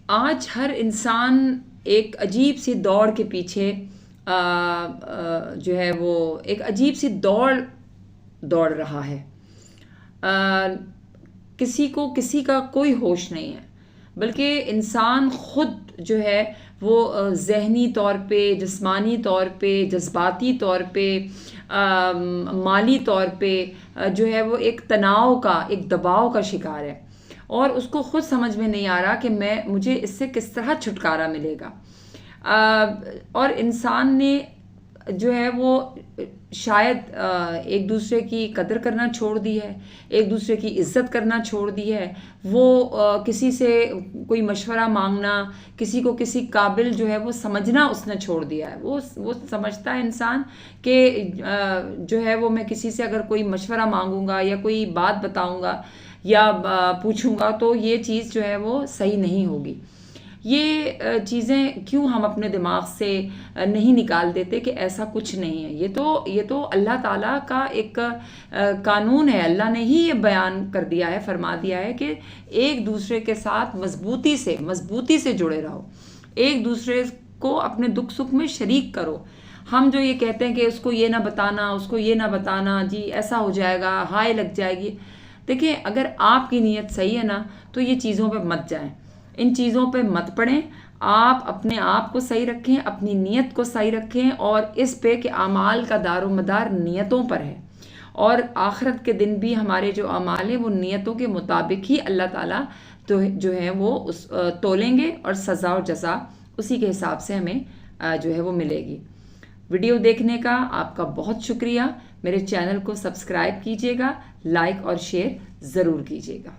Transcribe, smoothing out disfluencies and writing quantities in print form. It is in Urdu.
آج ہر انسان ایک عجیب سی دوڑ کے پیچھے جو ہے وہ ایک عجیب سی دوڑ رہا ہے۔ کسی کو کسی کا کوئی ہوش نہیں ہے، بلکہ انسان خود جو ہے وہ ذہنی طور پہ، جسمانی طور پہ، جذباتی طور پہ، مالی طور پہ جو ہے وہ ایک تناؤ کا، ایک دباؤ کا شکار ہے، اور اس کو خود سمجھ میں نہیں آ رہا کہ مجھے اس سے کس طرح چھٹکارا ملے گا۔ اور انسان نے جو ہے وہ شاید ایک دوسرے کی قدر کرنا چھوڑ دی ہے، ایک دوسرے کی عزت کرنا چھوڑ دی ہے۔ وہ کسی سے کوئی مشورہ مانگنا، کسی کو کسی قابل جو ہے وہ سمجھنا اس نے چھوڑ دیا ہے۔ وہ سمجھتا ہے انسان کہ جو ہے وہ میں کسی سے اگر کوئی مشورہ مانگوں گا یا کوئی بات بتاؤں گا یا پوچھوں گا تو یہ چیز جو ہے وہ صحیح نہیں ہوگی۔ یہ چیزیں کیوں ہم اپنے دماغ سے نہیں نکال دیتے کہ ایسا کچھ نہیں ہے؟ یہ تو اللہ تعالیٰ کا ایک قانون ہے۔ اللہ نے ہی یہ بیان کر دیا ہے، فرما دیا ہے کہ ایک دوسرے کے ساتھ مضبوطی سے جڑے رہو، ایک دوسرے کو اپنے دکھ سکھ میں شریک کرو۔ ہم جو یہ کہتے ہیں کہ اس کو یہ نہ بتانا، اس کو یہ نہ بتانا، جی ایسا ہو جائے گا، ہائے لگ جائے گی۔ دیکھیں، اگر آپ کی نیت صحیح ہے نا تو یہ چیزوں پہ مت جائیں، ان چیزوں پہ مت پڑیں۔ آپ اپنے آپ کو صحیح رکھیں، اپنی نیت کو صحیح رکھیں، اور اس پہ کہ اعمال کا دار و مدار نیتوں پر ہے، اور آخرت کے دن بھی ہمارے جو اعمال ہیں وہ نیتوں کے مطابق ہی اللہ تعالیٰ جو ہے وہ تولیں گے، اور سزا و جزا اسی کے حساب سے ہمیں جو ہے وہ ملے گی۔ ویڈیو دیکھنے کا آپ کا بہت شکریہ۔ میرے چینل کو سبسکرائب کیجیے گا، لائک اور شیئر ضرور کیجیے گا۔